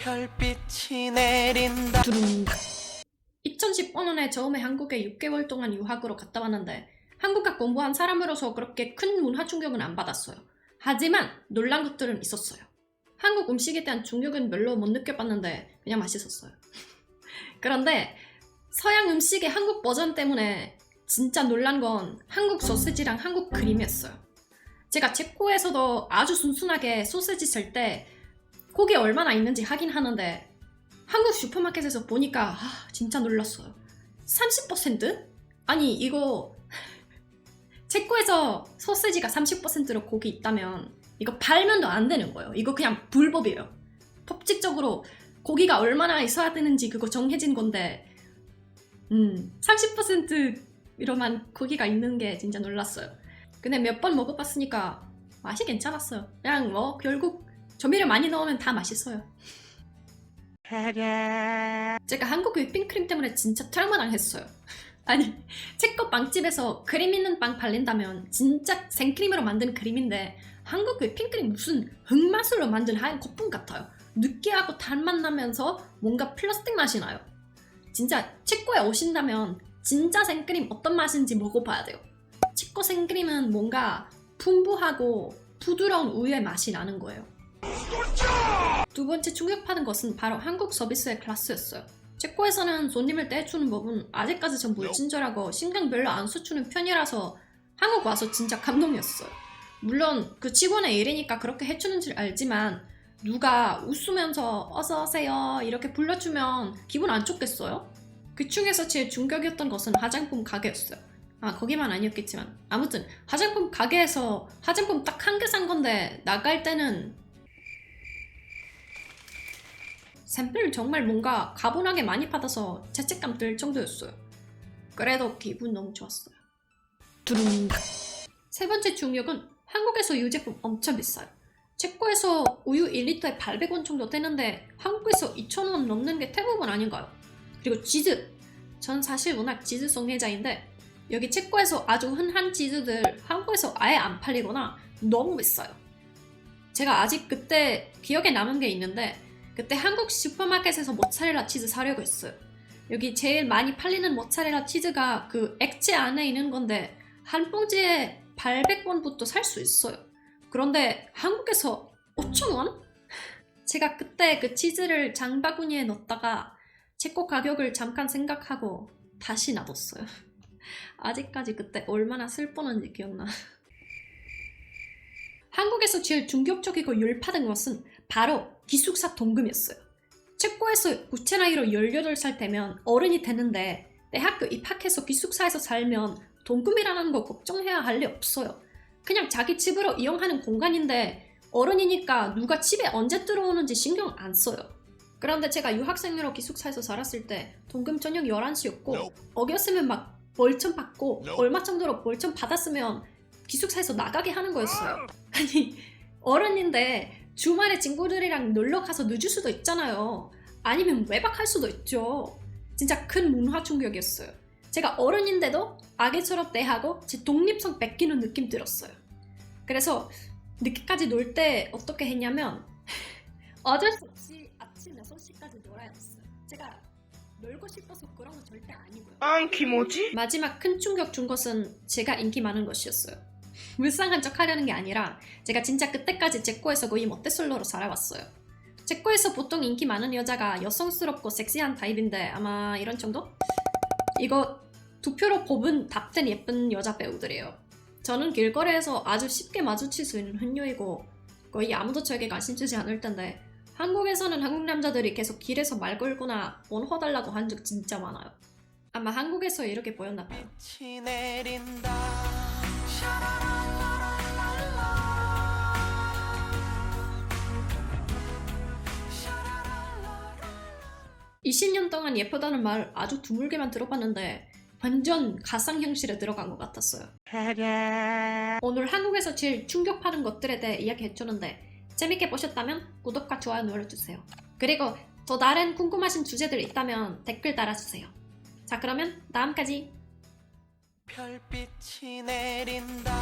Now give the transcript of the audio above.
별빛이 내린다. 2015년에 처음에 한국에 6개월 동안 유학으로 갔다 왔는데 한국과 공부한 사람으로서 그렇게 큰 문화 충격은 안 받았어요. 하지만 놀란 것들은 있었어요. 한국 음식에 대한 충격은 별로 못 느껴봤는데 그냥 맛있었어요. 그런데 서양 음식의 한국 버전 때문에 진짜 놀란 건 한국 소시지랑 한국 크림이었어요. 제가 체코에서도 아주 순순하게 소시지 살 때 고기 얼마나 있는지 확인하는데 한국 슈퍼마켓에서 보니까 진짜 놀랐어요. 30%? 아니 이거 체코에서 소시지가 30%로 고기 있다면 이거 팔면도 안 되는 거예요. 이거 그냥 불법이에요. 법칙적으로 고기가 얼마나 있어야 되는지 그거 정해진 건데 30%로만 고기가 있는 게 진짜 놀랐어요. 근데 몇 번 먹어봤으니까 맛이 괜찮았어요. 그냥 뭐 결국 조미료 많이 넣으면 다 맛있어요. 제가 한국 휘핑크림 때문에 진짜 트라우마 당했어요. 아니 체코 빵집에서 크림 있는 빵 팔린다면 진짜 생크림으로 만든 크림인데 한국 휘핑크림 무슨 흙맛으로 만든 하얀 거품 같아요. 느끼하고 단맛 나면서 뭔가 플라스틱 맛이 나요. 진짜 체코에 오신다면 진짜 생크림 어떤 맛인지 먹어봐야 돼요. 체코 생크림은 뭔가 풍부하고 부드러운 우유의 맛이 나는 거예요. 두 번째 충격받은 것은 바로 한국 서비스의 클래스였어요. 체코에서는 손님을 떼주는 법은 아직까지 전 불친절하고 신경 별로 안 써주는 편이라서 한국 와서 진짜 감동이었어요. 물론 그 직원의 일이니까 그렇게 해주는 줄 알지만 누가 웃으면서 어서오세요 이렇게 불러주면 기분 안 좋겠어요? 그 중에서 제일 충격이었던 것은 화장품 가게였어요. 거기만 아니었겠지만 아무튼 화장품 가게에서 화장품 딱 한 개 산 건데 나갈 때는 샘플을 정말 뭔가 가분하게 많이 받아서 죄책감 들 정도였어요. 그래도 기분 너무 좋았어요. 세 번째 충격은 한국에서 유제품 엄청 비싸요. 체코에서 우유 1리터에 800원 정도 되는데 한국에서 2,000원 넘는 게 대부분 아닌가요? 그리고 치즈! 전 사실 워낙 치즈 성애자인데 여기 체코에서 아주 흔한 치즈들 한국에서 아예 안 팔리거나 너무 비싸요. 제가 아직 그때 기억에 남은 게 있는데 그때 한국 슈퍼마켓에서 모짜렐라 치즈 사려고 했어요. 여기 제일 많이 팔리는 모짜렐라 치즈가 그 액체 안에 있는 건데 한 봉지에 800원부터 살 수 있어요. 그런데 한국에서 5,000원? 제가 그때 그 치즈를 장바구니에 넣었다가 체코 가격을 잠깐 생각하고 다시 놔뒀어요. 아직까지 그때 얼마나 슬펐는지 기억나. 한국에서 제일 충격적이고 열받은 것은 바로 기숙사 동금이었어요. 체코에서 국제 나이로 18살 되면 어른이 되는데 대학교 입학해서 기숙사에서 살면 동금이라는 거 걱정해야 할 리 없어요. 그냥 자기 집으로 이용하는 공간인데 어른이니까 누가 집에 언제 들어오는지 신경 안 써요. 그런데 제가 유학생으로 기숙사에서 살았을 때 동금 저녁 11시였고 어겼으면 막 벌점 받고 얼마 정도로 벌점 받았으면 기숙사에서 나가게 하는 거였어요. 아니 어른인데 주말에 친구들이랑 놀러 가서 늦을 수도 있잖아요. 아니면 외박할 수도 있죠. 진짜 큰 문화 충격이었어요. 제가 어른인데도 아기처럼 대하고 제 독립성 뺏기는 느낌 들었어요. 그래서 늦게까지 놀 때 어떻게 했냐면 어쩔 수 없이 아침 6시까지 놀아야 했어요. 제가 놀고 싶어서 그런 거 절대 아니고요. 기모지? 마지막 큰 충격 준 것은 제가 인기 많은 것이었어요. 불쌍한 척 하려는 게 아니라 제가 진짜 그때까지 체코에서 거의 모태솔로로 살아왔어요. 체코에서 보통 인기 많은 여자가 여성스럽고 섹시한 타입인데 아마 이런 정도? 이거 투표로 뽑은 탑10 예쁜 여자 배우들이에요. 저는 길거리에서 아주 쉽게 마주칠 수 있는 흔녀이고 거의 아무도 저에게 관심 주지 않을 텐데 한국에서는 한국 남자들이 계속 길에서 말 걸거나 번호 달라고 한 적 진짜 많아요. 아마 한국에서 이렇게 보였나 봐요. 빛이 내린다. 20년 동안 예쁘다는 말 아주 드물게만 들어봤는데 완전 가상현실에 들어간 것 같았어요. 오늘 한국에서 제일 충격받은 것들에 대해 이야기해줬는데 재밌게 보셨다면 구독과 좋아요 눌러주세요. 그리고 더 다른 궁금하신 주제들 있다면 댓글 달아주세요. 자 그러면 다음까지. 별빛이 내린다.